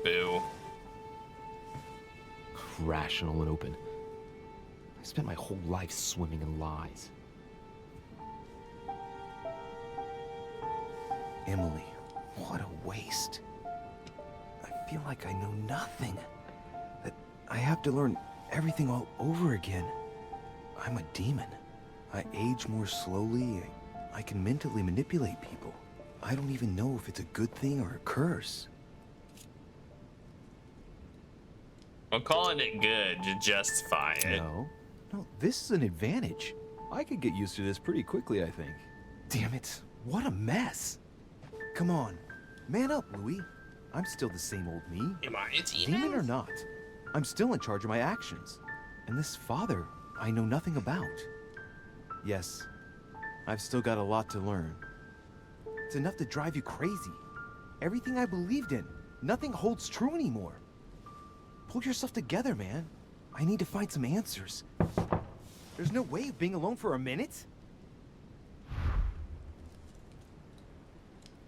Boo. Rational and open. I spent my whole life swimming in lies. Emily, what a waste. I feel like I know nothing. That I have to learn everything all over again. I'm a demon. I age more slowly. I can mentally manipulate people. I don't even know if it's a good thing or a curse. I'm calling it good to justify it. No, this is an advantage. I could get used to this pretty quickly, I think. Damn it, what a mess. Come on, man up, Louis. I'm still the same old me. Am I a demon? Demon or not, I'm still in charge of my actions. And this father, I know nothing about. Yes, I've still got a lot to learn. It's enough to drive you crazy. Everything I believed in, nothing holds true anymore. Pull yourself together, man. I need to find some answers. There's no way of being alone for a minute.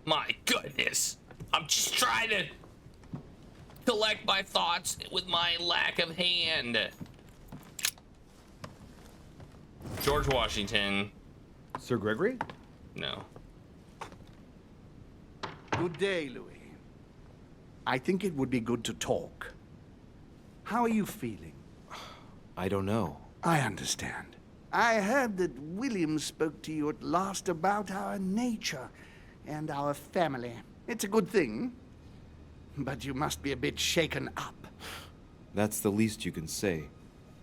My goodness. I'm just trying to collect my thoughts with my lack of hand. George Washington. Sir Gregory? No. Good day, Louis. I think it would be good to talk. How are you feeling? I don't know. I understand. I heard that William spoke to you at last about our nature and our family. It's a good thing, but you must be a bit shaken up. That's the least you can say.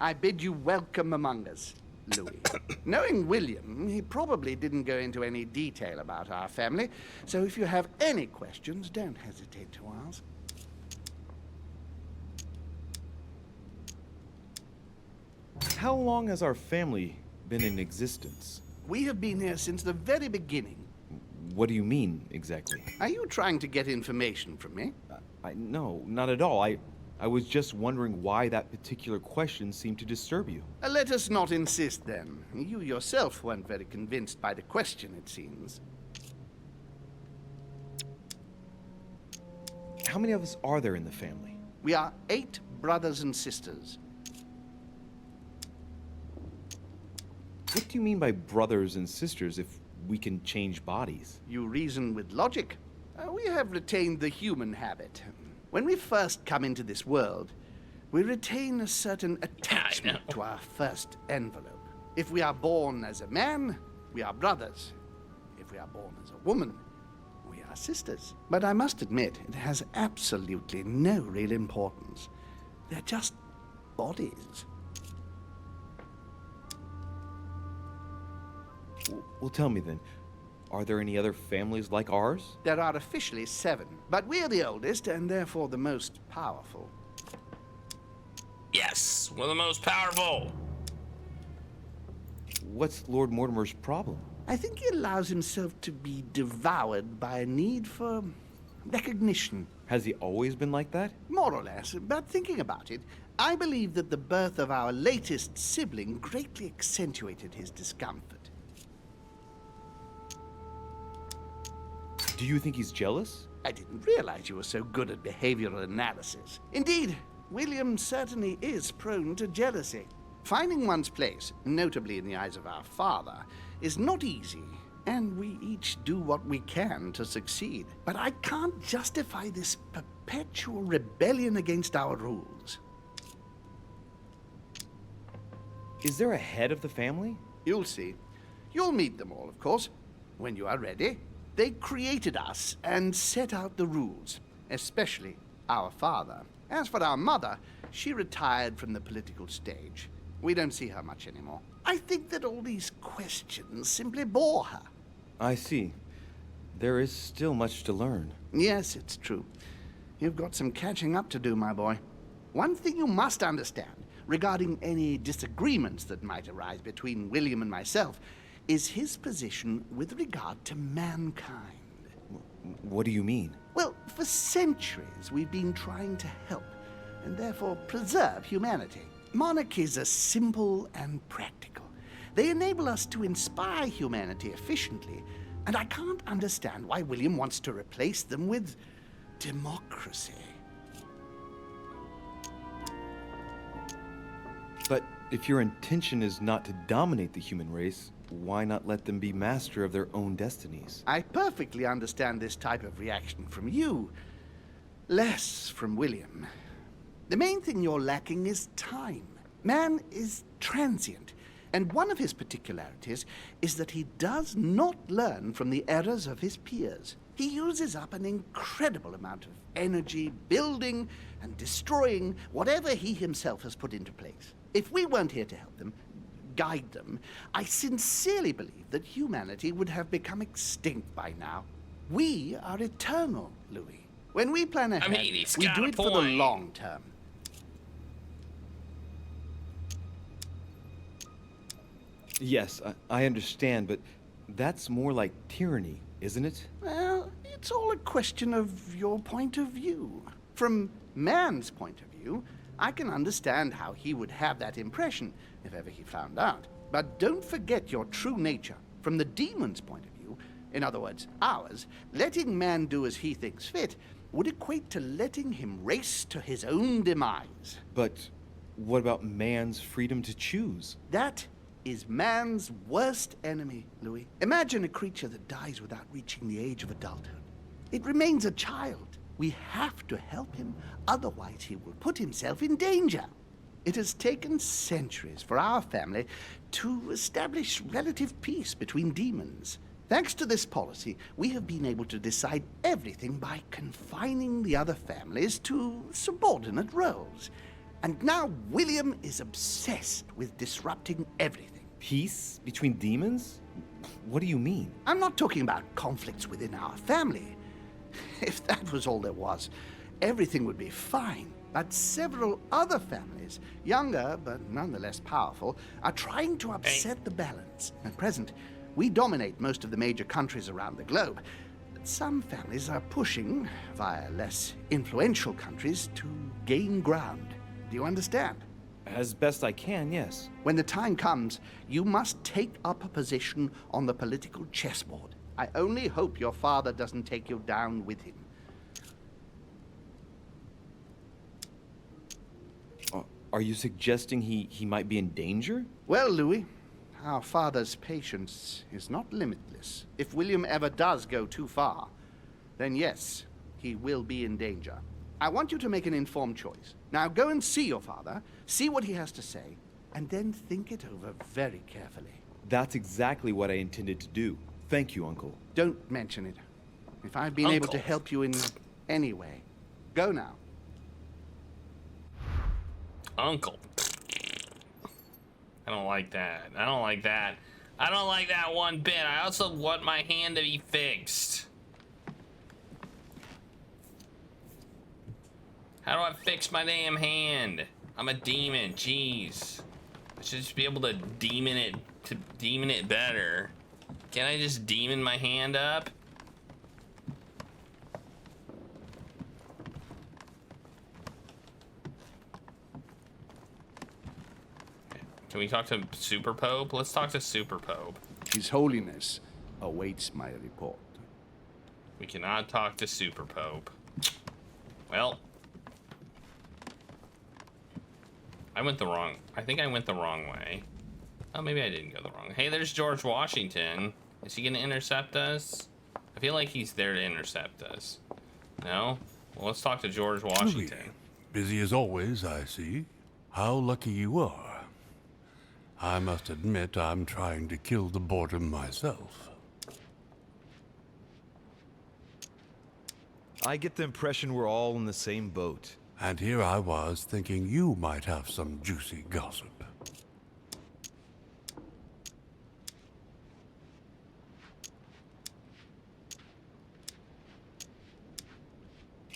I bid you welcome among us, Louis. Knowing William, he probably didn't go into any detail about our family, so if you have any questions, don't hesitate to ask. How long has our family been in existence? We have been here since the very beginning. What do you mean, exactly? Are you trying to get information from me? No, not at all. I was just wondering why that particular question seemed to disturb you. Let us not insist, then. You yourself weren't very convinced by the question, it seems. How many of us are there in the family? We are 8 brothers and sisters. What do you mean by brothers and sisters if we can change bodies? You reason with logic. We have retained the human habit. When we first come into this world, we retain a certain attachment to our first envelope. If we are born as a man, we are brothers. If we are born as a woman, we are sisters. But I must admit, it has absolutely no real importance. They're just bodies. Well, tell me then, are there any other families like ours? There are officially 7, but we're the oldest and therefore the most powerful. Yes, we're the most powerful. What's Lord Mortimer's problem? I think he allows himself to be devoured by a need for recognition. Has he always been like that? More or less, but thinking about it, I believe that the birth of our latest sibling greatly accentuated his discomfort. Do you think he's jealous? I didn't realize you were so good at behavioral analysis. Indeed, William certainly is prone to jealousy. Finding one's place, notably in the eyes of our father, is not easy, and we each do what we can to succeed. But I can't justify this perpetual rebellion against our rules. Is there a head of the family? You'll see. You'll meet them all, of course, when you are ready. They created us and set out the rules, especially our father. As for our mother, she retired from the political stage. We don't see her much anymore. I think that all these questions simply bore her. I see. There is still much to learn. Yes, it's true. You've got some catching up to do, my boy. One thing you must understand regarding any disagreements that might arise between William and myself is his position with regard to mankind. What do you mean? Well, for centuries we've been trying to help, and therefore preserve humanity. Monarchies are simple and practical. They enable us to inspire humanity efficiently, and I can't understand why William wants to replace them with democracy. But if your intention is not to dominate the human race, why not let them be master of their own destinies? I perfectly understand this type of reaction from you. Less from William. The main thing you're lacking is time. Man is transient, and one of his particularities is that he does not learn from the errors of his peers. He uses up an incredible amount of energy building and destroying whatever he himself has put into place. If we weren't here to help them, guide them, I sincerely believe that humanity would have become extinct by now. We are eternal, Louis. When we plan ahead, we do it for the long term. Yes, I understand, but that's more like tyranny, isn't it? Well, it's all a question of your point of view. From man's point of view, I can understand how he would have that impression if ever he found out. But don't forget your true nature. From the demon's point of view, in other words, ours, letting man do as he thinks fit would equate to letting him race to his own demise. But what about man's freedom to choose? That is man's worst enemy, Louis. Imagine a creature that dies without reaching the age of adulthood. It remains a child. We have to help him, otherwise he will put himself in danger. It has taken centuries for our family to establish relative peace between demons. Thanks to this policy, we have been able to decide everything by confining the other families to subordinate roles. And now William is obsessed with disrupting everything. Peace between demons? What do you mean? I'm not talking about conflicts within our family. If that was all there was, everything would be fine. But several other families, younger but nonetheless powerful, are trying to upset the balance. At present, we dominate most of the major countries around the globe. But some families are pushing, via less influential countries, to gain ground. Do you understand? As best I can, yes. When the time comes, you must take up a position on the political chessboard. I only hope your father doesn't take you down with him. Are you suggesting he might be in danger? Well, Louis, our father's patience is not limitless. If William ever does go too far, then yes, he will be in danger. I want you to make an informed choice. Now go and see your father, see what he has to say, and then think it over very carefully. That's exactly what I intended to do. Thank you, Uncle. Don't mention it. If I've been able to help you in any way, go now. Uncle. I don't like that. I don't like that. I don't like that one bit. I also want my hand to be fixed. How do I fix my damn hand? I'm a demon. Jeez. I should just be able to demon it better. Can I just demon my hand up? Can we talk to Super Pope? Let's talk to Super Pope. His Holiness awaits my report. We cannot talk to Super Pope. Well, I think I went the wrong way. Oh, maybe I didn't go the wrong way. Hey, there's George Washington. Is he gonna intercept us? I feel like he's there to intercept us. No? Well, let's talk to George Washington. Louis, busy as always, I see. How lucky you are. I must admit I'm trying to kill the boredom myself. I get the impression we're all in the same boat. And here I was thinking you might have some juicy gossip.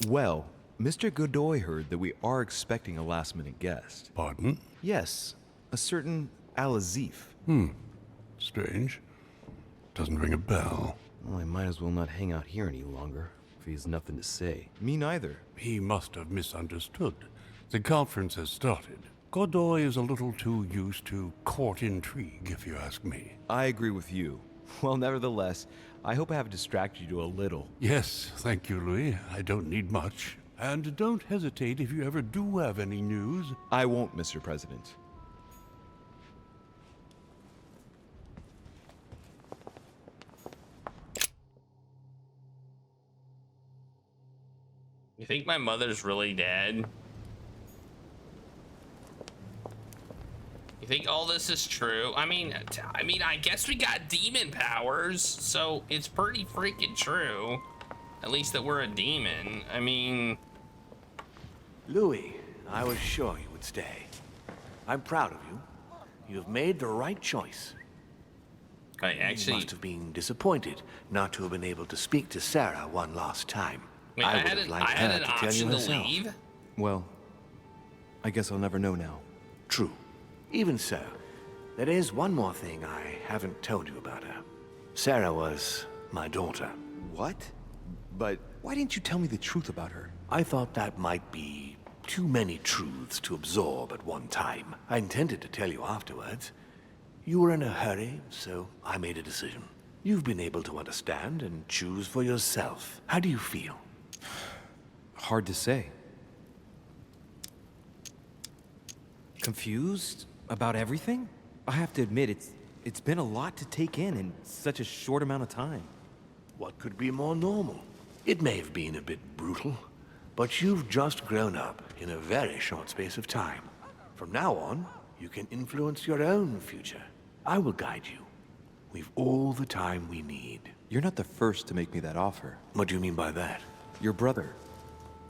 Well, Mr. Godoy heard that we are expecting a last-minute guest. Pardon? Yes, a certain Al-Azif. Strange. Doesn't ring a bell. Well, I might as well not hang out here any longer, if he has nothing to say. Me neither. He must have misunderstood. The conference has started. Godoy is a little too used to court intrigue, if you ask me. I agree with you. Well, nevertheless, I hope I have distracted you a little. Yes, thank you, Louis. I don't need much. And don't hesitate if you ever do have any news. I won't, Mr. President. You think my mother's really dead? You think all this is true? I mean, I guess we got demon powers, so it's pretty freaking true. At least that we're a demon. I mean... Louis, I was sure you would stay. I'm proud of you. You have made the right choice. I actually... You must have been disappointed not to have been able to speak to Sarah one last time. Wait, I I would had have an liked her to tell you option to herself. leave? Well, I guess I'll never know now. True. Even so, there is one more thing I haven't told you about her. Sarah was my daughter. What? But why didn't you tell me the truth about her? I thought that might be too many truths to absorb at one time. I intended to tell you afterwards. You were in a hurry, so I made a decision. You've been able to understand and choose for yourself. How do you feel? Hard to say. Confused about everything? I have to admit, it's been a lot to take in such a short amount of time. What could be more normal? It may have been a bit brutal, but you've just grown up in a very short space of time. From now on, you can influence your own future. I will guide you. We've all the time we need. You're not the first to make me that offer. What do you mean by that? Your brother,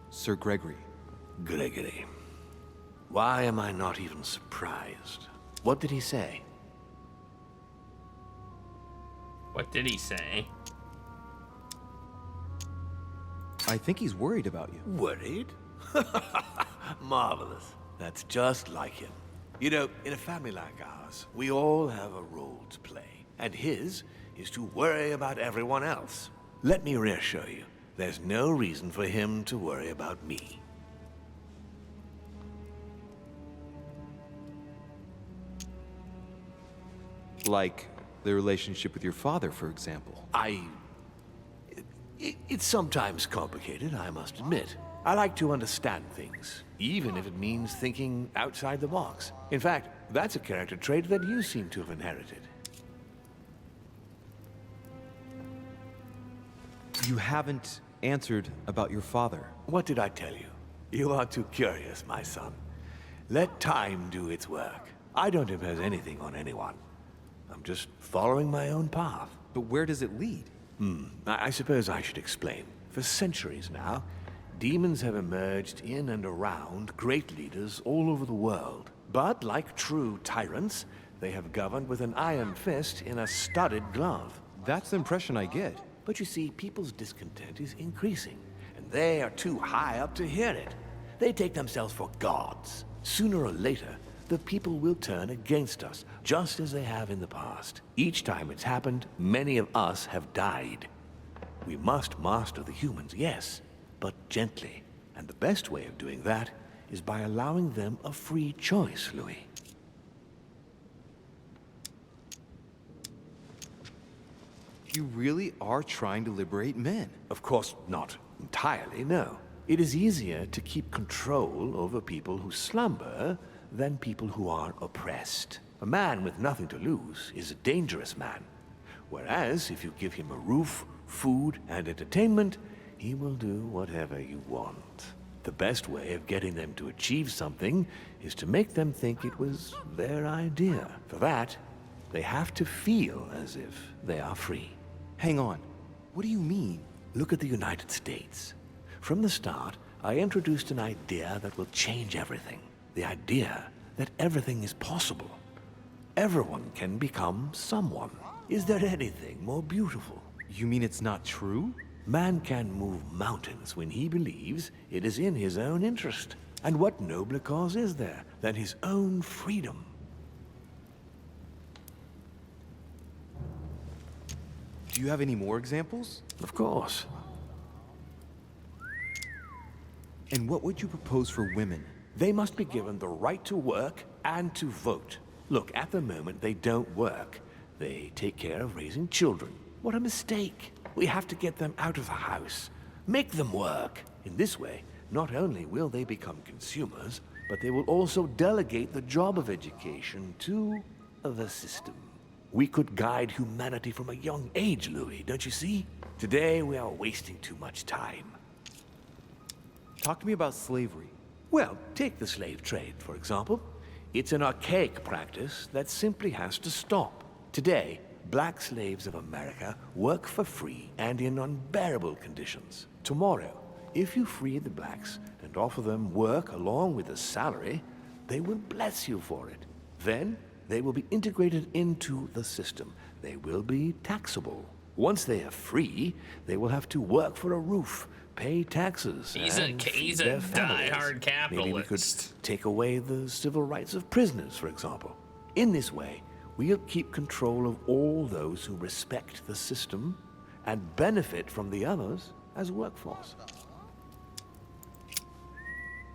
Sir Gregory. Gregory. Why am I not even surprised? What did he say? What did he say? I think he's worried about you. Worried? Marvelous. That's just like him. You know, in a family like ours, we all have a role to play, and his is to worry about everyone else. Let me reassure you, there's no reason for him to worry about me. Like the relationship with your father, for example. It's sometimes complicated, I must admit. I like to understand things, even if it means thinking outside the box. In fact, that's a character trait that you seem to have inherited. You haven't answered about your father. What did I tell you? You are too curious, my son. Let time do its work. I don't impose anything on anyone. I'm just following my own path. But where does it lead? I suppose I should explain. For centuries now, demons have emerged in and around great leaders all over the world. But like true tyrants, they have governed with an iron fist in a studded glove. That's the impression I get. But you see, people's discontent is increasing, and they are too high up to hear it. They take themselves for gods. Sooner or later, the people will turn against us, just as they have in the past. Each time it's happened, many of us have died. We must master the humans, yes, but gently. And the best way of doing that is by allowing them a free choice, Louis. You really are trying to liberate men. Of course, not entirely, no. It is easier to keep control over people who slumber than people who are oppressed. A man with nothing to lose is a dangerous man. Whereas, if you give him a roof, food, and entertainment, he will do whatever you want. The best way of getting them to achieve something is to make them think it was their idea. For that, they have to feel as if they are free. Hang on. What do you mean? Look at the United States. From the start, I introduced an idea that will change everything. The idea that everything is possible. Everyone can become someone. Is there anything more beautiful? You mean it's not true? Man can move mountains when he believes it is in his own interest. And what nobler cause is there than his own freedom? Do you have any more examples? Of course. And what would you propose for women? They must be given the right to work and to vote. Look, at the moment they don't work. They take care of raising children. What a mistake. We have to get them out of the house. Make them work. In this way, not only will they become consumers, but they will also delegate the job of education to the system. We could guide humanity from a young age, Louis, don't you see? Today we are wasting too much time. Talk to me about slavery. Well, take the slave trade, for example. It's an archaic practice that simply has to stop. Today, black slaves of America work for free and in unbearable conditions. Tomorrow, if you free the blacks and offer them work along with a salary, they will bless you for it. Then, they will be integrated into the system. They will be taxable. Once they are free, they will have to work for a roof, pay taxes, He's and a feed their families. die-hard Maybe we could capitalist. take away the civil rights of prisoners, for example. In this way, we'll keep control of all those who respect the system and benefit from the others as a workforce.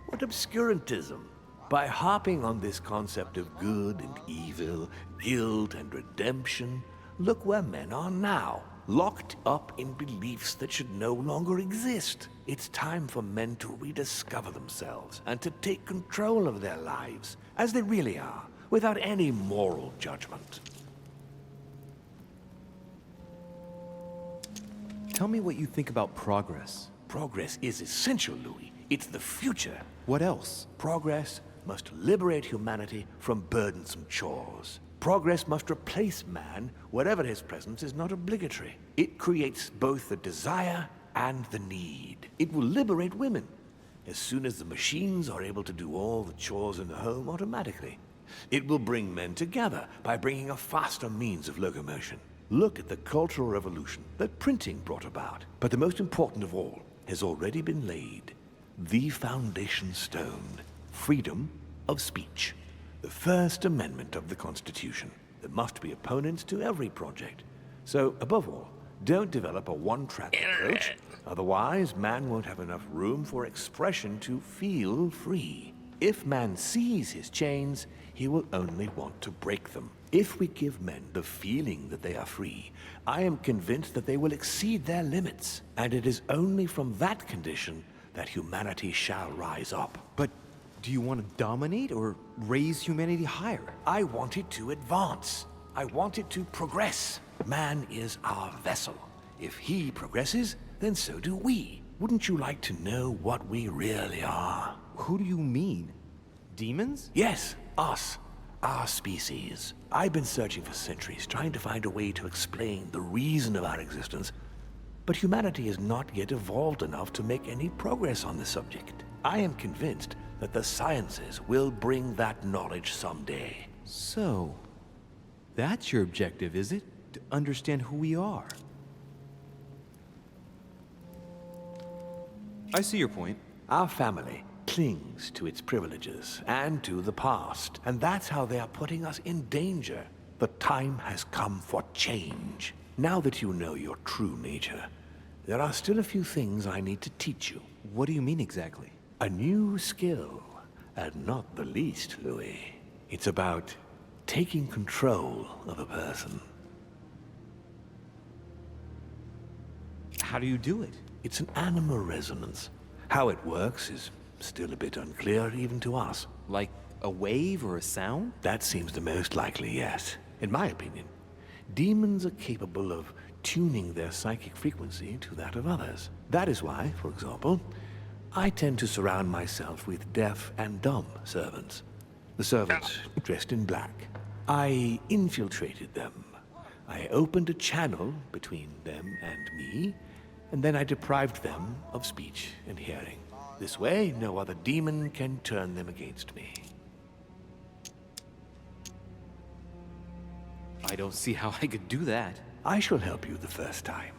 What obscurantism! By harping on this concept of good and evil, guilt and redemption, look where men are now, locked up in beliefs that should no longer exist. It's time for men to rediscover themselves and to take control of their lives as they really are, without any moral judgment. Tell me what you think about progress. Progress is essential, Louis. It's the future. What else? Progress must liberate humanity from burdensome chores. Progress must replace man wherever his presence is not obligatory. It creates both the desire and the need. It will liberate women as soon as the machines are able to do all the chores in the home automatically. It will bring men together by bringing a faster means of locomotion. Look at the cultural revolution that printing brought about. But the most important of all has already been laid. The foundation stone. Freedom of speech. The First Amendment of the Constitution. There must be opponents to every project. So, above all, don't develop a one-track approach. Otherwise, man won't have enough room for expression to feel free. If man sees his chains, he will only want to break them. If we give men the feeling that they are free, I am convinced that they will exceed their limits. And it is only from that condition that humanity shall rise up. But do you want to dominate or raise humanity higher? I want it to advance. I want it to progress. Man is our vessel. If he progresses, then so do we. Wouldn't you like to know what we really are? Who do you mean? Demons? Yes, us. Our species. I've been searching for centuries, trying to find a way to explain the reason of our existence. But humanity has not yet evolved enough to make any progress on the subject. I am convinced that the sciences will bring that knowledge someday. So, that's your objective, is it? To understand who we are. I see your point. Our family clings to its privileges and to the past, and that's how they are putting us in danger. The time has come for change. Now that you know your true nature, there are still a few things I need to teach you. What do you mean exactly? A new skill, and not the least, Louis. It's about taking control of a person. How do you do it? It's an animal resonance. How it works is still a bit unclear even to us. Like a wave or a sound? That seems the most likely, yes. In my opinion, demons are capable of tuning their psychic frequency to that of others. That is why, for example, I tend to surround myself with deaf and dumb servants. The servants dressed in black. I infiltrated them. I opened a channel between them and me, and then I deprived them of speech and hearing. This way, no other demon can turn them against me. I don't see how I could do that. I shall help you the first time.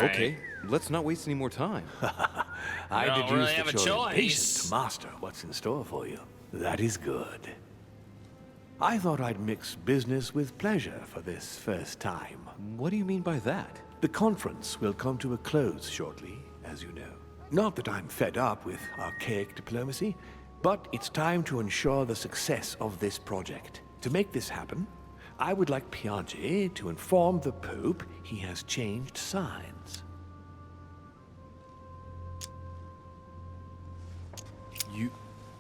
Okay, let's not waste any more time. I don't deduce really that have a you're impatient choice. to master what's in store for you. That is good. I thought I'd mix business with pleasure for this first time. What do you mean by that? The conference will come to a close shortly, as you know. Not that I'm fed up with archaic diplomacy, but it's time to ensure the success of this project. To make this happen, I would like Piaget to inform the Pope he has changed sides.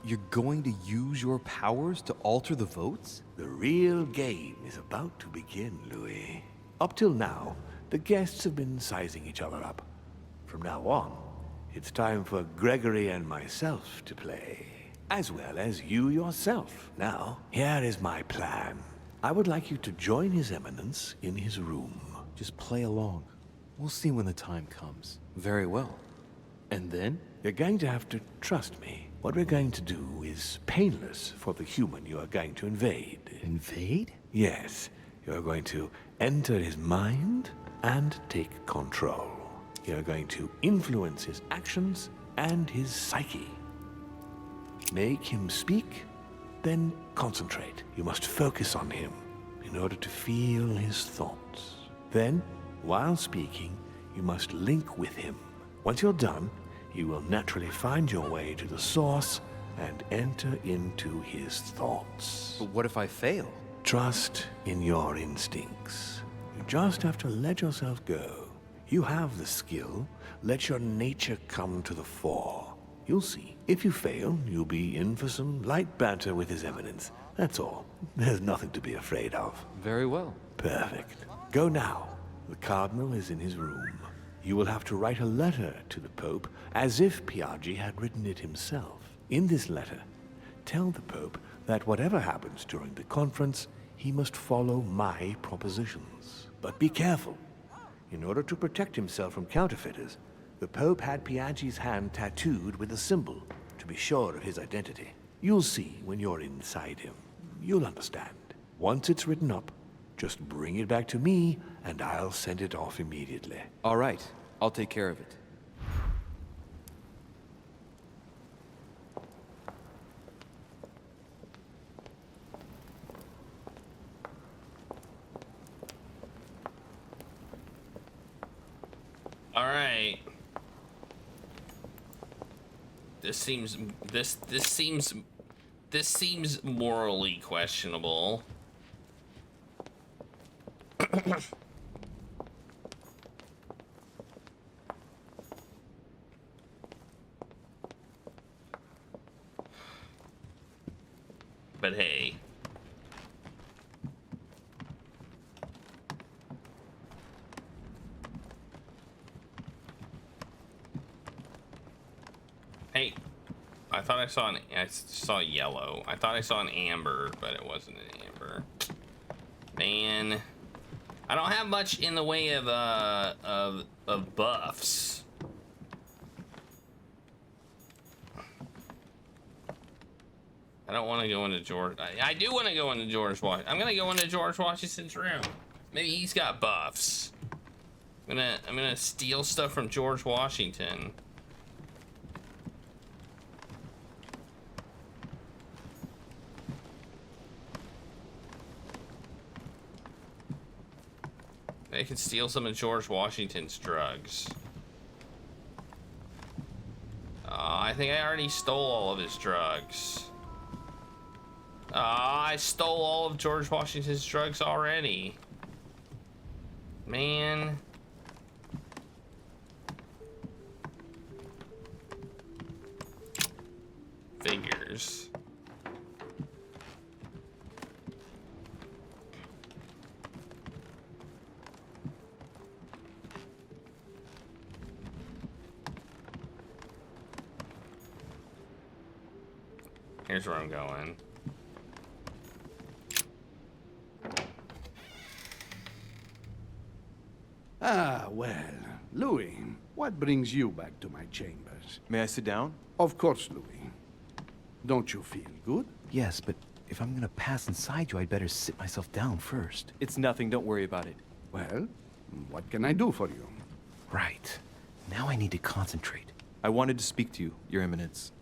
You're going to use your powers to alter the votes? The real game is about to begin, Louis. Up till now, the guests have been sizing each other up. From now on, it's time for Gregory and myself to play, as well as you yourself. Now, here is my plan. I would like you to join His Eminence in his room. Just play along. We'll see when the time comes. Very well. And then? You're going to have to trust me. What we're going to do is painless for the human you are going to invade. Invade? Yes, you're going to enter his mind and take control. You're going to influence his actions and his psyche. Make him speak, then concentrate. You must focus on him in order to feel his thoughts. Then, while speaking, you must link with him. Once you're done, you will naturally find your way to the source and enter into his thoughts. But what if I fail? Trust in your instincts. You just have to let yourself go. You have the skill. Let your nature come to the fore. You'll see. If you fail, you'll be in for some light banter with His Eminence. That's all. There's nothing to be afraid of. Very well. Perfect. Go now. The Cardinal is in his room. You will have to write a letter to the Pope as if Piaggi had written it himself. In this letter, tell the Pope that whatever happens during the conference, he must follow my propositions. But be careful. In order to protect himself from counterfeiters, the Pope had Piaggi's hand tattooed with a symbol to be sure of his identity. You'll see when you're inside him. You'll understand. Once it's written up, just bring it back to me, and I'll send it off immediately. All right. I'll take care of it. All right. This seems morally questionable. But hey. Hey, I thought I saw yellow. I thought I saw an amber, but it wasn't an amber. Man, I don't have much in the way of buffs. I don't want to go into George. I do want to go into George Washington. I'm gonna go into George Washington's room. Maybe he's got buffs. I'm gonna steal stuff from George Washington. I can steal some of George Washington's drugs. I think I already stole all of his drugs. I stole all of George Washington's drugs already. Man. Figures. Here's where I'm going. Ah, well, Louis, what brings you back to my chambers? May I sit down? Of course, Louis. Don't you feel good? Yes, but if I'm gonna pass inside you, I'd better sit myself down first. It's nothing, don't worry about it. Well, what can I do for you? Right. Now I need to concentrate. I wanted to speak to you, Your Eminence.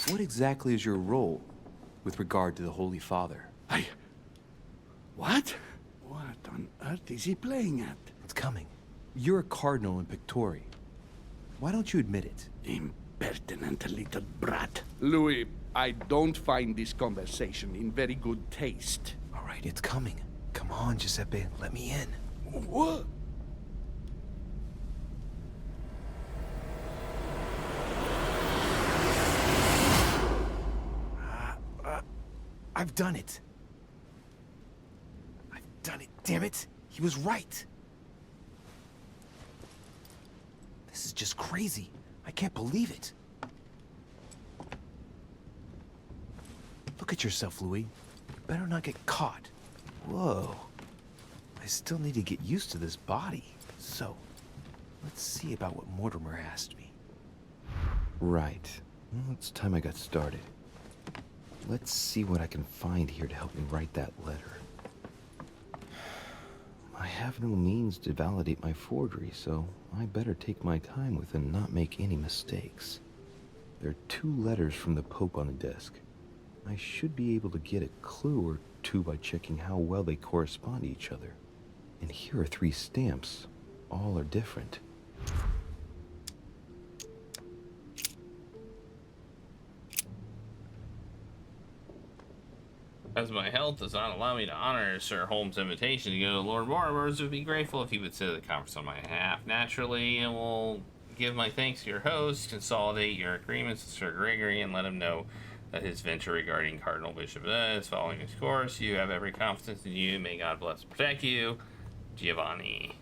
What exactly is your role with regard to the Holy Father? What? What on earth is he playing at? It's coming. You're a cardinal in Pictori. Why don't you admit it? Impertinent little brat. Louis, I don't find this conversation in very good taste. All right, it's coming. Come on, Giuseppe, let me in. What? I've done it. I've done it, damn it. He was right. This is just crazy. I can't believe it. Look at yourself, Louis. You better not get caught. Whoa. I still need to get used to this body. So, let's see about what Mortimer asked me. Right. Well, it's time I got started. Let's see what I can find here to help me write that letter. I have no means to validate my forgery, so I better take my time with it and not make any mistakes. There are 2 letters from the Pope on the desk. I should be able to get a clue or 2 by checking how well they correspond to each other. And here are 3 stamps. All are different. As my health does not allow me to honor Sir Holmes' invitation to go to Lord Mortimer's, it would be grateful if he would sit at the conference on my behalf. Naturally, I will give my thanks to your host, consolidate your agreements with Sir Gregory, and let him know that his venture regarding Cardinal Bishop is following his course. You have every confidence in you. May God bless and protect you. Giovanni.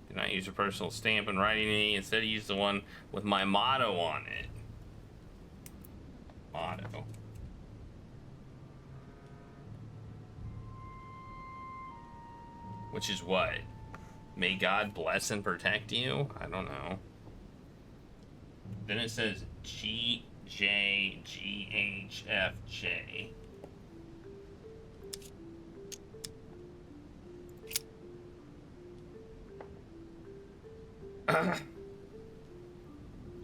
Do not use a personal stamp in writing me. Instead, use the one with my motto on it. Motto. Which is what? May God bless and protect you? I don't know. Then it says GJGHFJ.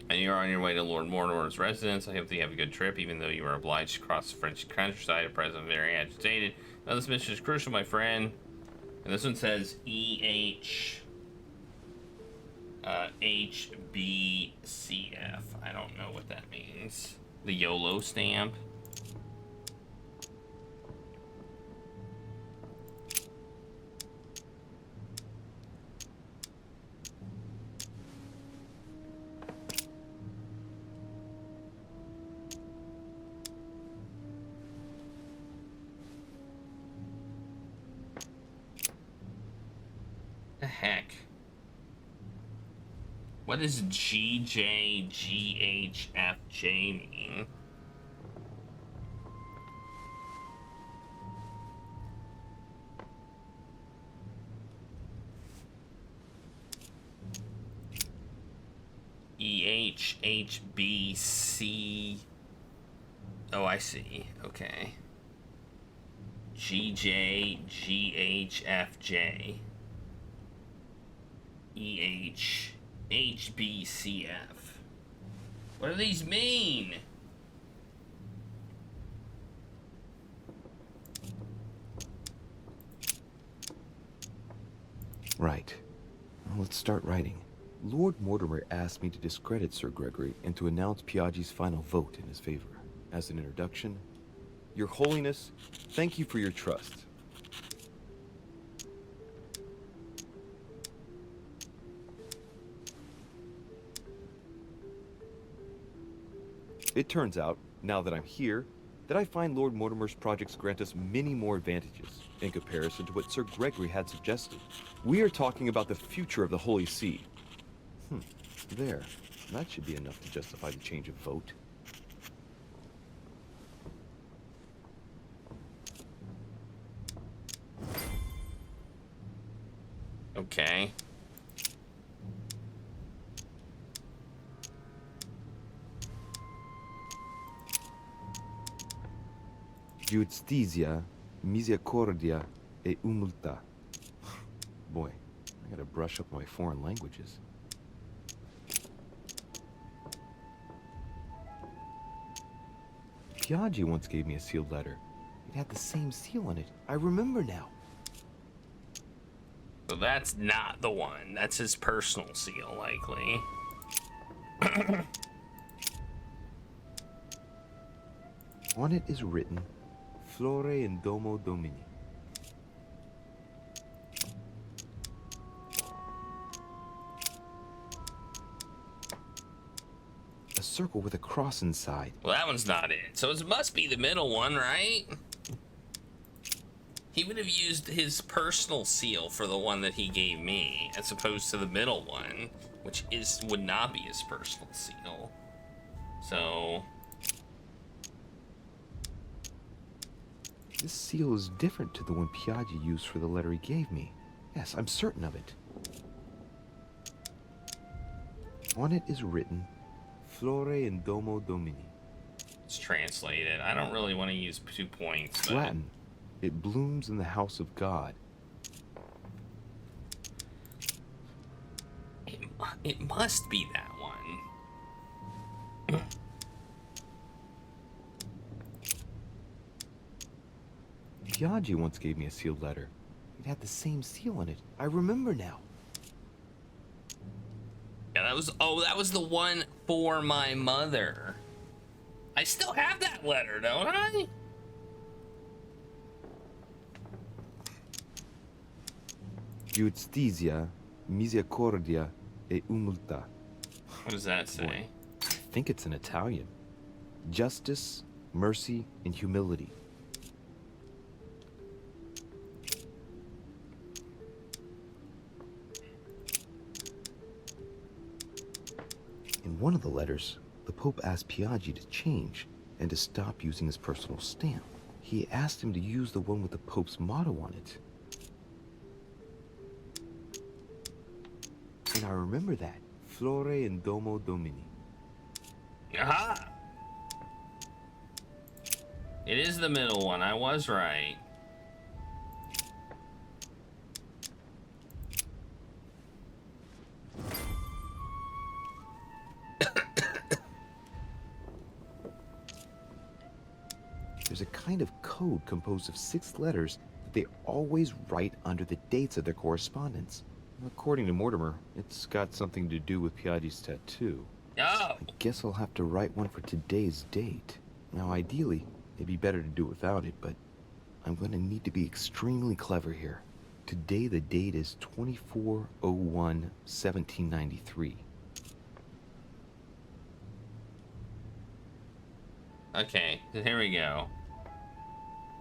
And you're on your way to Lord Mortimer's residence. I hope that you have a good trip, even though you are obliged to cross the French countryside at present, very agitated. Now, this mission is crucial, my friend. And this one says HBCF. I don't know what that means. The YOLO stamp. The heck? What does GJGHFJ mean? EHHBC. Oh, I see. Okay. GJGHFJ. EHHBCF. What do these mean? Right. Well, let's start writing. Lord Mortimer asked me to discredit Sir Gregory and to announce Piaggi's final vote in his favor. As an introduction, Your Holiness, thank you for your trust. It turns out, now that I'm here, that I find Lord Mortimer's projects grant us many more advantages in comparison to what Sir Gregory had suggested. We are talking about the future of the Holy See. There. That should be enough to justify the change of vote. Okay. Giustizia, misericordia e umiltà. Boy, I gotta brush up my foreign languages. Piaggi once gave me a sealed letter. It had the same seal on it. I remember now. So that's not the one. That's his personal seal, likely. On it is written, Flore in Domo Domini. A circle with a cross inside. Well, that one's not it. So it must be the middle one, right? He would have used his personal seal for the one that he gave me, as opposed to the middle one, which would not be his personal seal. So This seal is different to the one Piaggi used for the letter he gave me. Yes, I'm certain of it. On it is written, Flore in Domo Domini. it's translated. I don't really want to use 2 points. It's But Latin. It blooms in the house of God. it must be that one. Piaggi once gave me a sealed letter. It had the same seal on it. I remember now. Yeah, that was the one for my mother. I still have that letter, don't I? Giustizia, misericordia e umiltà. What does that say? I think it's in Italian. Justice, mercy, and humility. In one of the letters, the Pope asked Piaggi to change and to stop using his personal stamp. He asked him to use the one with the Pope's motto on it. And I remember that. Flore in Domo Domini. Aha! It is the middle one. I was right. There's a kind of code composed of 6 letters that they always write under the dates of their correspondence. According to Mortimer, it's got something to do with Piaggi's tattoo. Oh! I guess I'll have to write one for today's date. Now, ideally, it'd be better to do it without it, but I'm going to need to be extremely clever here. Today, the date is 24/01/1793. Okay, so here we go.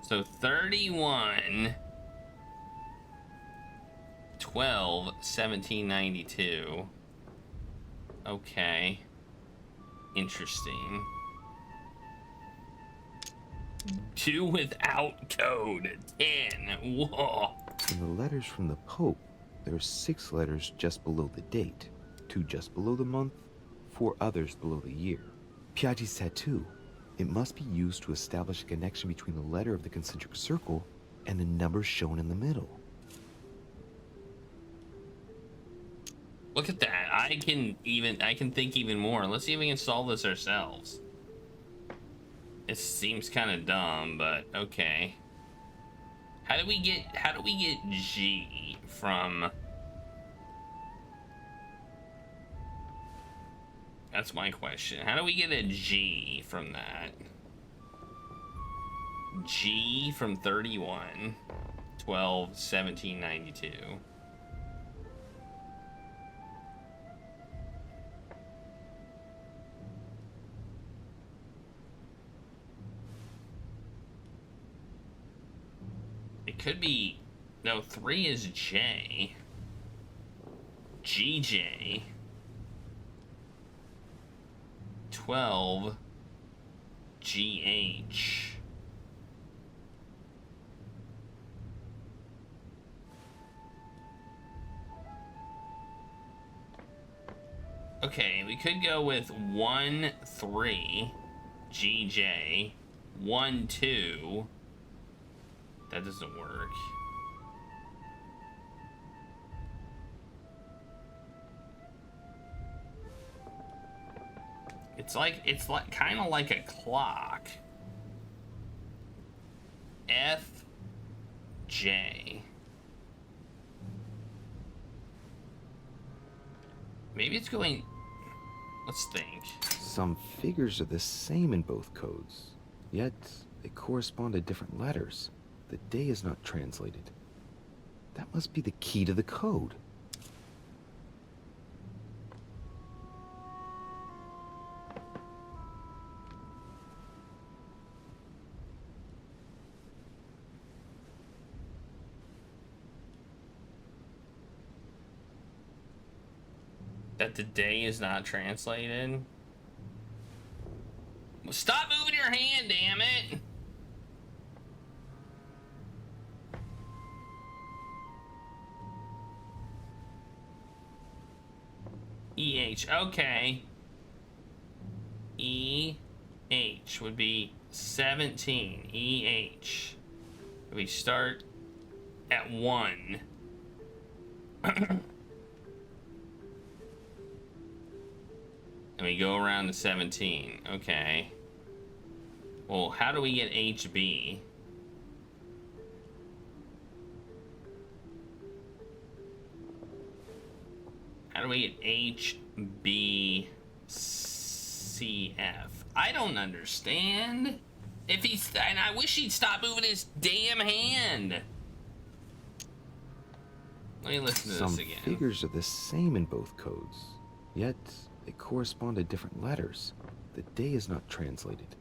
So 31/12/1792. Okay. Interesting. 2 without code. 10. Whoa. In the letters from the Pope, there are 6 letters just below the date, 2 just below the month, 4 others below the year. Piaggi's tattoo. It must be used to establish a connection between the letter of the concentric circle and the numbers shown in the middle. Look at that. I can think even more. Let's see if we can solve this ourselves. It seems kind of dumb, but okay. How do we get G from? That's my question. How do we get a G from that? G from 31/12/1792. It could be, no, 3 is J. GJ. 12 GH. Okay, we could go with 1 3 GJ 1 2. That doesn't work. It's like kind of like a clock. FJ. Maybe it's going. Let's think. Some figures are the same in both codes, yet they correspond to different letters. The day is not translated. That must be the key to the code. That the day is not translated. Well, stop moving your hand, damn it! EH, okay. EH would be 17. EH. We start at 1. And we go around to 17. Okay. Well, how do we get HB? How do we get HBCF? I don't understand. If he's, and I wish he'd stop moving his damn hand. Let me listen to this again. Some figures are the same in both codes, yet they correspond to different letters. The day is not translated.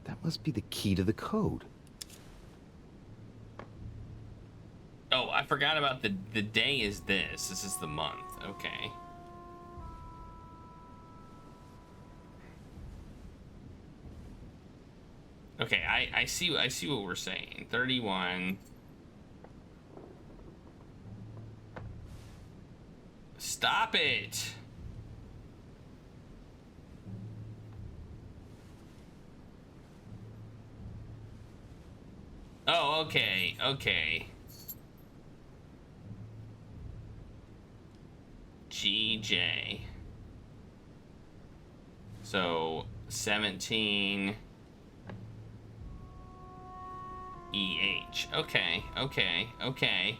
That must be the key to the code. Oh, I forgot about the day is this. This is the month. Okay. Okay, I see what we're saying. 31. Stop it. Oh, okay. Okay. GJ. So 17 EH. Okay, okay, okay.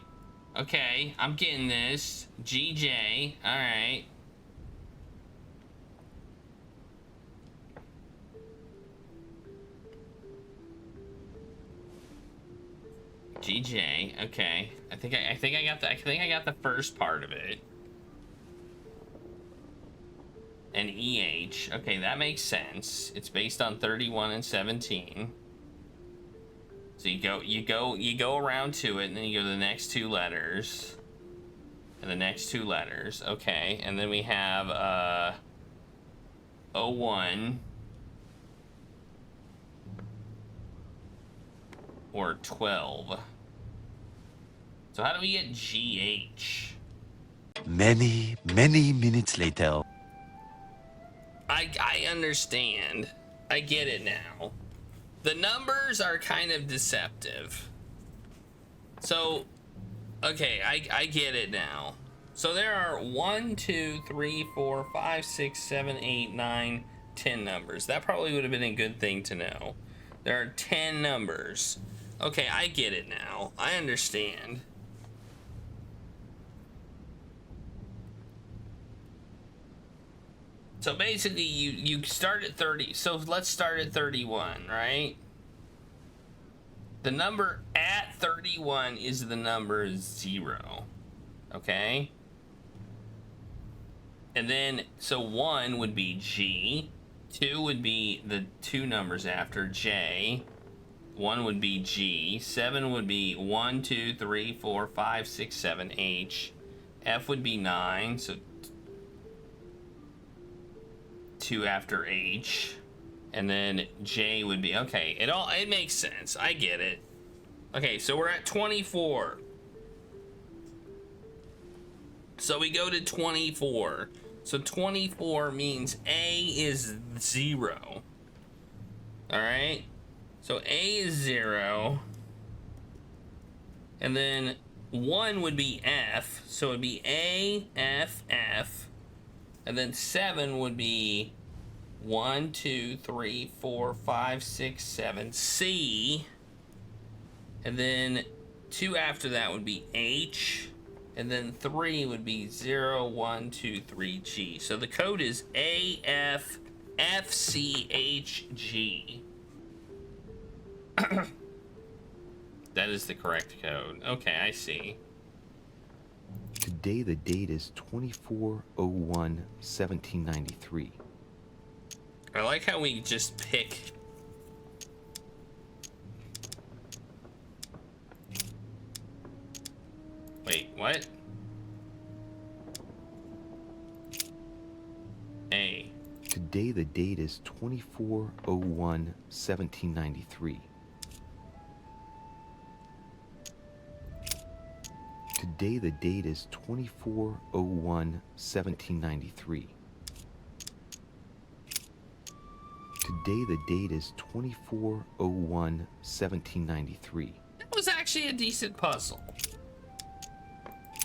Okay, I'm getting this. GJ. Alright. GJ. Okay. I think I got the first part of it. And EH. Okay, that makes sense. It's based on 31 and 17. So you go around to it, and then you go to the next two letters. And the next two letters. Okay, and then we have 01 or 12. So how do we get GH? Many minutes later. I understand. I get it now. The numbers are kind of deceptive. So, okay, I get it now. So there are 1, 2, 3, 4, 5, 6, 7, 8, 9, 10 numbers. That probably would have been a good thing to know. There are 10 numbers. Okay, I get it now. I understand. So basically, you start at 30. So let's start at 31, right? The number at 31 is the number 0. Okay? And then, so 1 would be G. 2 would be the two numbers after J. 1 would be G. 7 would be 1, 2, 3, 4, 5, 6, 7, H. F would be 9. So 2 after H, and then J would be okay. It makes sense. I get it. Okay, so we're at 24. So we go to 24. So 24 means A is 0. All right. So A is 0, and then 1 would be F. So it'd be A, F, F. And then 7 would be 1, 2, 3, 4, 5, 6, 7, C. And then 2 after that would be H. And then 3 would be 0, 1, 2, 3, G. So the code is AF FCHG. That is the correct code. Okay, I see. Today the date is 24/01/1793. I like how we just pick. Wait, what? Today the date is 24/01/1793. Today the date is 24/01/1793. Today the date is 24/01/1793. That was actually a decent puzzle.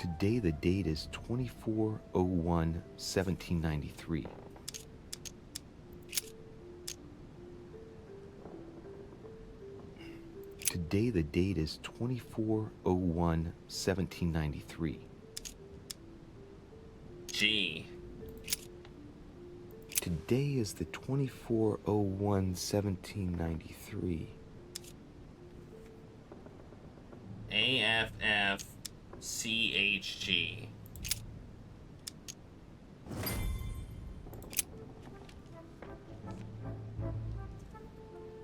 Today the date is 24/01/1793. Today the date is 24/01/1793. G. Today is the 24/01/1793. AFFCHG.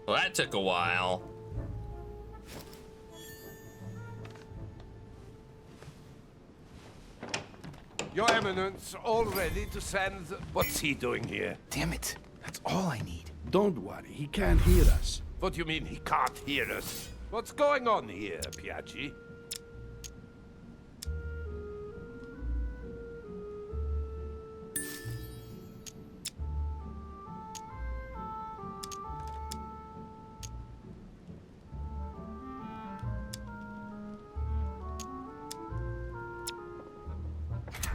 Well, that took a while. Your Eminence, all ready to send... What's he doing here? Damn it. That's all I need. Don't worry, he can't hear us. What do you mean he can't hear us? What's going on here, Piaggi?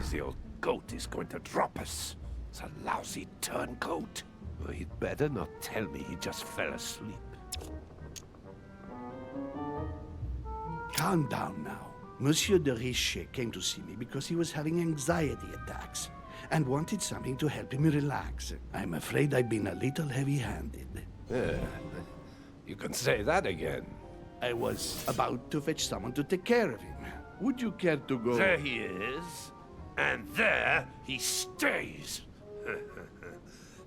The old goat is going to drop us. It's a lousy turncoat. Well, he'd better not tell me he just fell asleep. Calm down now. Monsieur de Richet came to see me because he was having anxiety attacks and wanted something to help him relax. I'm afraid I've been a little heavy-handed. You can say that again. I was about to fetch someone to take care of him. Would you care to go? There he is. And there he stays.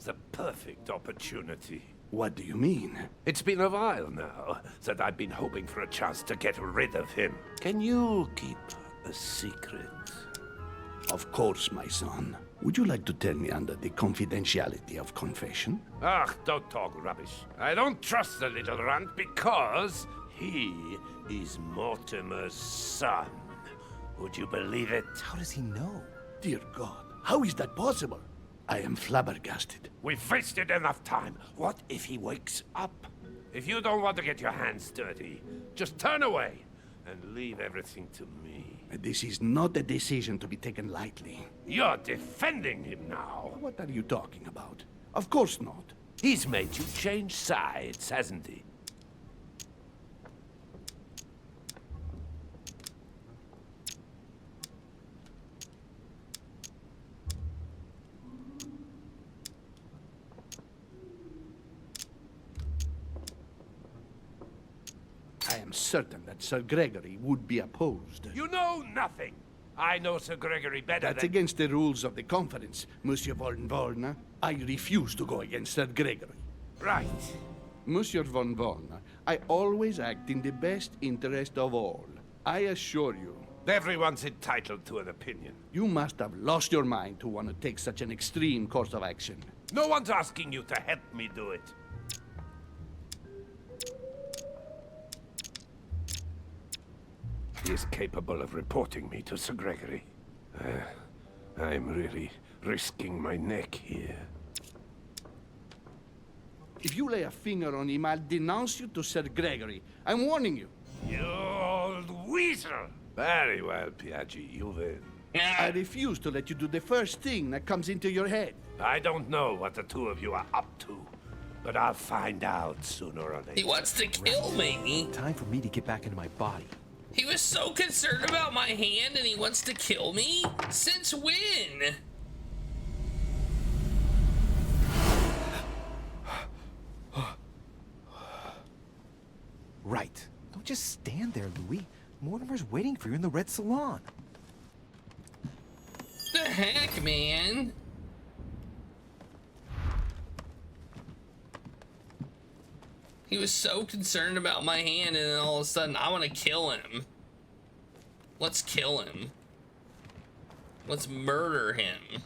The perfect opportunity. What do you mean? It's been a while now that I've been hoping for a chance to get rid of him. Can you keep a secret? Of course, my son. Would you like to tell me under the confidentiality of confession? Ah, don't talk rubbish. I don't trust the little runt because he is Mortimer's son. Would you believe it? How does he know? Dear God, how is that possible? I am flabbergasted. We've wasted enough time. What if he wakes up? If you don't want to get your hands dirty, just turn away and leave everything to me. This is not a decision to be taken lightly. You're defending him now. What are you talking about? Of course not. He's made you change sides, hasn't he? I am certain that Sir Gregory would be opposed. You know nothing. I know Sir Gregory better That's than... against the rules of the conference, Monsieur von Wollner. I refuse to go against Sir Gregory. Right. Monsieur von Wollner, I always act in the best interest of all. I assure you. Everyone's entitled to an opinion. You must have lost your mind to want to take such an extreme course of action. No one's asking you to help me do it. He is capable of reporting me to Sir Gregory. I'm really risking my neck here. If you lay a finger on him, I'll denounce you to Sir Gregory. I'm warning you. You old weasel! Very well, Piaggi, you win. I refuse to let you do the first thing that comes into your head. I don't know what the two of you are up to, but I'll find out sooner or later. He wants to kill me. Time for me to get back into my body. He was so concerned about my hand and he wants to kill me? Since when? Right. Don't just stand there, Louis. Mortimer's waiting for you in the red salon. The heck, man? He was so concerned about my hand, and then all of a sudden, I want to kill him. Let's kill him. Let's murder him.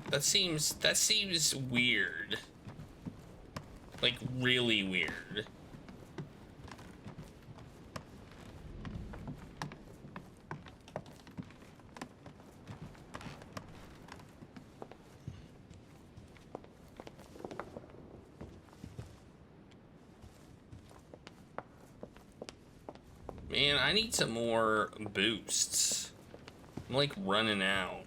That seems weird. Like, really weird. Man, I need some more boosts. I'm like running out.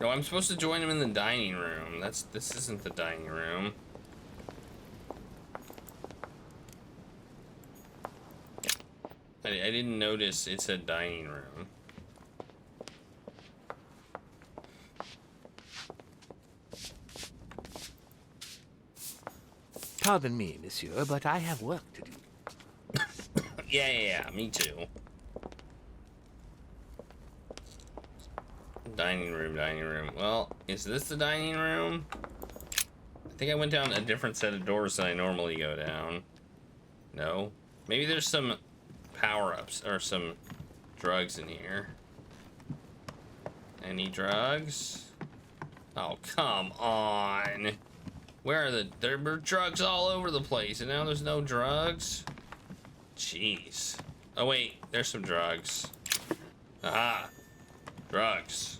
No, I'm supposed to join him in the dining room. This isn't the dining room. I didn't notice it said dining room. Pardon me, monsieur, but I have work to do. Yeah, me too. Dining room. Well, is this the dining room? I think I went down a different set of doors than I normally go down. No? Maybe there's some power-ups or some drugs in here. Any drugs? Oh, come on. Where are there were drugs all over the place and now there's no drugs? Jeez. Oh wait, there's some drugs. Aha. Drugs.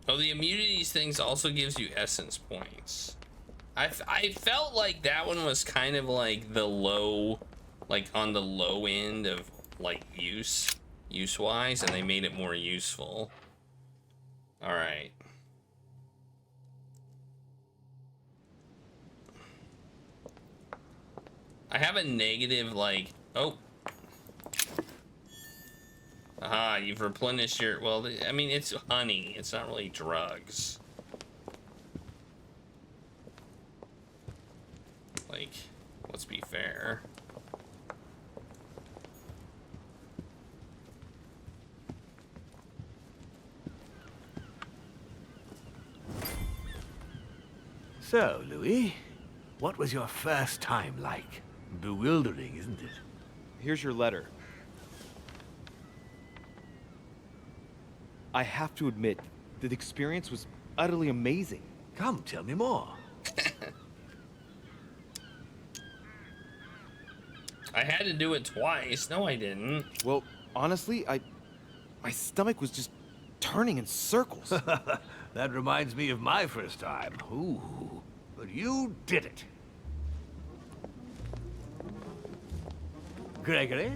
Oh, the immunities things also gives you essence points. I felt like that one was kind of like the low, like on the low end of like use-wise, and they made it more useful. All right. I have a negative, like, oh. Aha, you've replenished your, well, I mean, it's honey. It's not really drugs. Like, let's be fair. So, Louis, what was your first time like? Bewildering, isn't it? Here's your letter. I have to admit, the experience was utterly amazing. Come, tell me more. I had to do it twice. No, I didn't. Well, honestly, my stomach was just turning in circles. That reminds me of my first time. Ooh, but you did it. Gregory,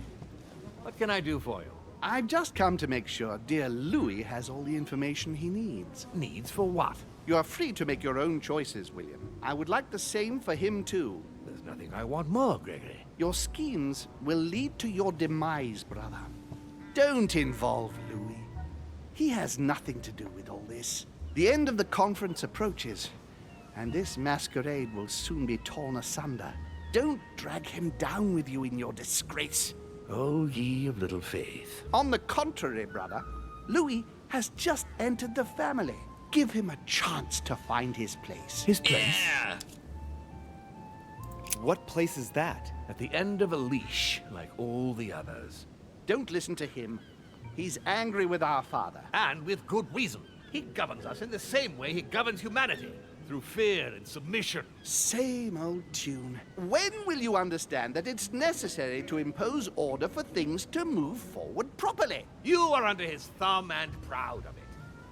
what can I do for you? I've just come to make sure dear Louis has all the information he needs. Needs for what? You are free to make your own choices, William. I would like the same for him, too. There's nothing I want more, Gregory. Your schemes will lead to your demise, brother. Don't involve Louis. He has nothing to do with all this. The end of the conference approaches, and this masquerade will soon be torn asunder. Don't drag him down with you in your disgrace. Oh, ye of little faith. On the contrary, brother, Louis has just entered the family. Give him a chance to find his place. His place? Yeah. What place is that? At the end of a leash, like all the others. Don't listen to him. He's angry with our father. And with good reason. He governs us in the same way he governs humanity. Through fear and submission. Same old tune. When will you understand that it's necessary to impose order for things to move forward properly? You are under his thumb and proud of it.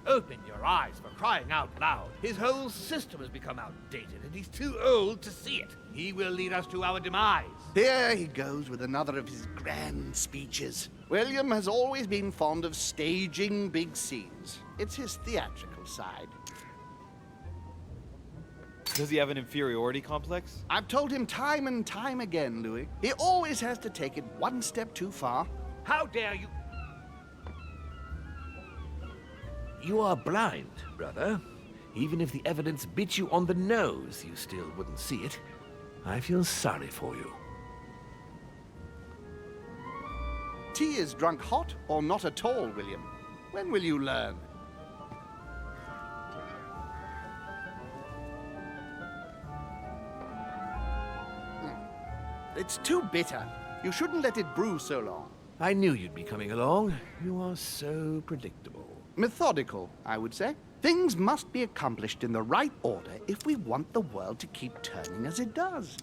Open your eyes, for crying out loud. His whole system has become outdated, and he's too old to see it. He will lead us to our demise. There he goes with another of his grand speeches. William has always been fond of staging big scenes. It's his theatrical side. Does he have an inferiority complex? I've told him time and time again, Louis. He always has to take it one step too far. How dare you? You are blind, brother. Even if the evidence bit you on the nose, you still wouldn't see it. I feel sorry for you. tea is drunk hot or not at all, William. When will you learn? It's too bitter. You shouldn't let it brew so long. I knew you'd be coming along. You are so predictable. Methodical, I would say. Things must be accomplished in the right order if we want the world to keep turning as it does.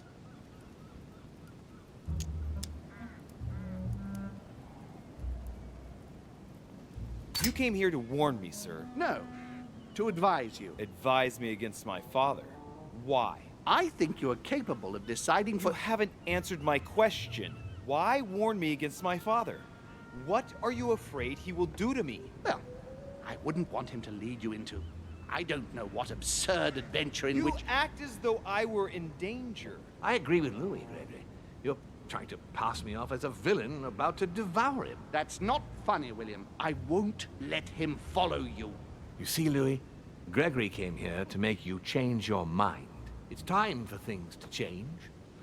You came here to warn me, sir. No, to advise you. Advise me against my father. Why? I think you are capable of deciding for... You haven't answered my question. Why warn me against my father? What are you afraid he will do to me? Well, I wouldn't want him to lead you into... I don't know what absurd adventure in You which... act as though I were in danger. I agree with Louis, Gregory. You're trying to pass me off as a villain about to devour him. That's not funny, William. I won't let him follow you. You see, Louis, Gregory came here to make you change your mind. It's time for things to change.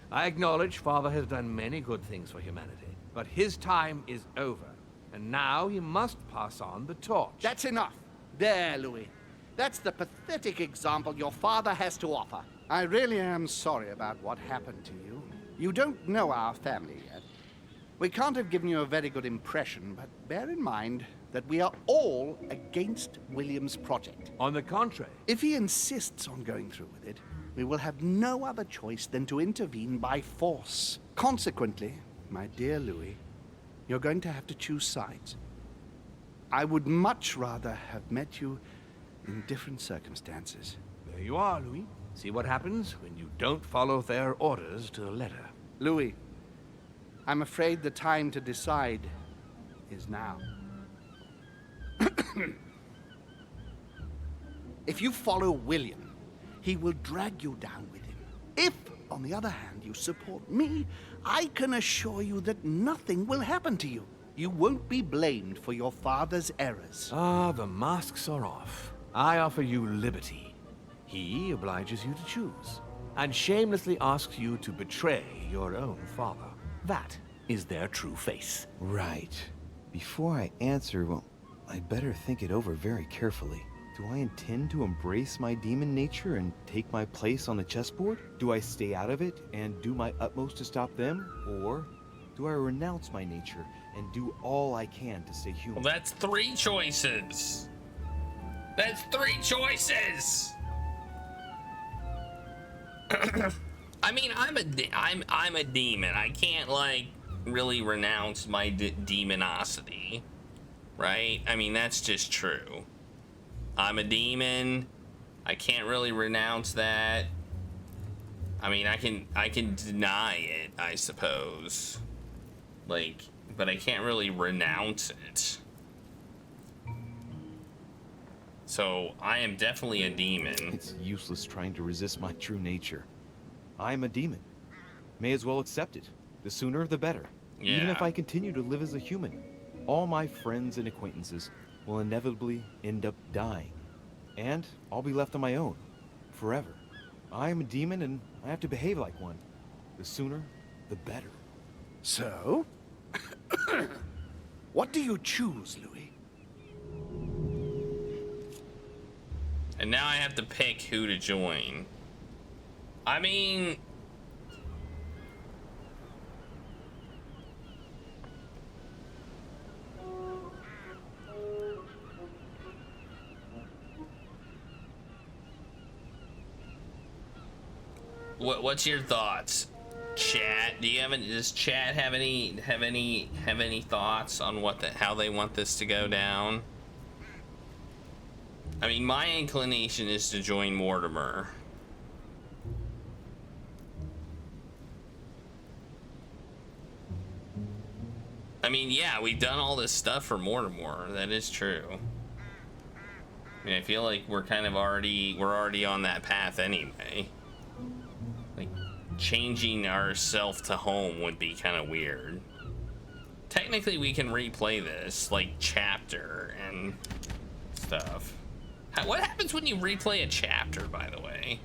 I acknowledge Father has done many good things for humanity, but his time is over, and now he must pass on the torch. That's enough. There, Louis. That's the pathetic example your father has to offer. I really am sorry about what happened to you. You don't know our family yet. We can't have given you a very good impression, but bear in mind that we are all against William's project. On the contrary. If he insists on going through with it, we will have no other choice than to intervene by force. Consequently, my dear Louis, you're going to have to choose sides. I would much rather have met you in different circumstances. There you are, Louis. See what happens when you don't follow their orders to the letter. Louis, I'm afraid the time to decide is now. If you follow William, he will drag you down with him. If, on the other hand, you support me, I can assure you that nothing will happen to you. You won't be blamed for your father's errors. Ah, the masks are off. I offer you liberty. He obliges you to choose, and shamelessly asks you to betray your own father. That is their true face. Right. Before I answer, well, I'd better think it over very carefully. Do I intend to embrace my demon nature and take my place on the chessboard? Do I stay out of it and do my utmost to stop them? Or do I renounce my nature and do all I can to stay human? Well, that's 3 choices. That's 3 choices. I mean, I'm a demon. I can't like really renounce my demonosity, right? I mean, that's just true. I'm a demon. I can't really renounce that. I mean, I can deny it, I suppose. Like, but I can't really renounce it. So I am definitely a demon. It's useless trying to resist my true nature. I'm a demon. May as well accept it. The sooner, the better. Yeah. Even if I continue to live as a human, all my friends and acquaintances will inevitably end up dying. And I'll be left on my own, forever. I am a demon and I have to behave like one. The sooner, the better. So? What do you choose, Louis? And now I have to pick who to join. I mean... What's your thoughts, chat? Does chat have any thoughts on how they want this to go down? I mean, my inclination is to join Mortimer. I mean, yeah, we've done all this stuff for Mortimer. That is true. I mean, I feel like we're already on that path anyway. Like, changing ourselves to home would be kind of weird. Technically, we can replay this, like, chapter and stuff. What happens when you replay a chapter, by the way?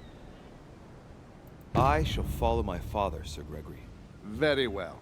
I shall follow my father, Sir Gregory. Very well.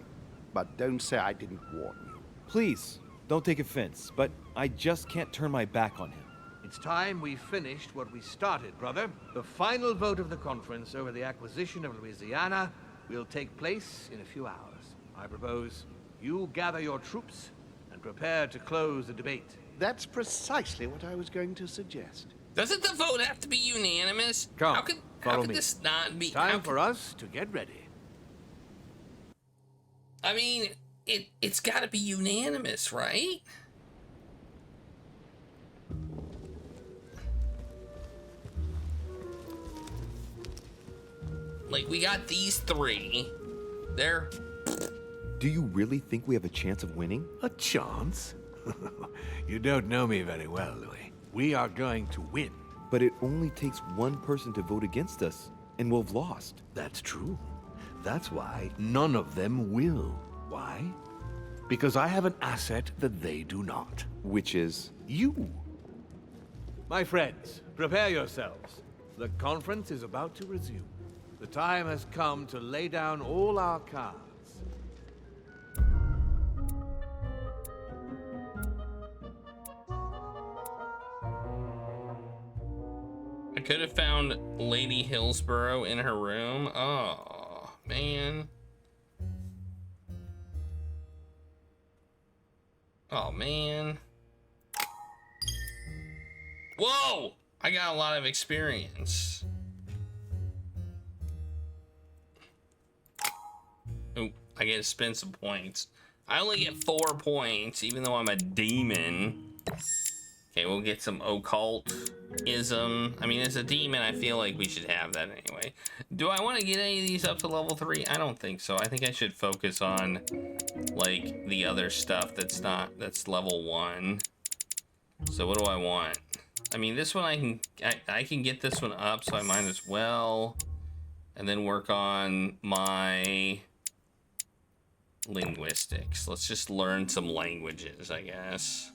But don't say I didn't warn you. Please, don't take offense, but I just can't turn my back on him. It's time we finished what we started, brother. The final vote of the conference over the acquisition of Louisiana will take place in a few hours. I propose you gather your troops and prepare to close the debate. That's precisely what I was going to suggest. Doesn't the vote have to be unanimous? Come, how could follow me. this not be? Time for us to get ready. I mean, it's got to be unanimous, right? Like, we got these three. They're... Do you really think we have a chance of winning? A chance? You don't know me very well, Louis. We are going to win. But it only takes one person to vote against us, and we'll have lost. That's true. That's why none of them will. Why? Because I have an asset that they do not. Which is? You. My friends, prepare yourselves. The conference is about to resume. The time has come to lay down all our cards. I could have found Lady Hillsborough in her room. Oh, man. Oh, man. Whoa! I got a lot of experience. Oh, I get to spend some points. I only get 4 points, even though I'm a demon. Okay, we'll get some occultism. I mean, as a demon, I feel like we should have that anyway. Do I want to get any of these up to level 3? I don't think so. I think I should focus on, like, the other stuff that's level 1. So what do I want? I mean, this one I can get this one up, so I might as well. And then work on my linguistics. Let's just learn some languages, I guess.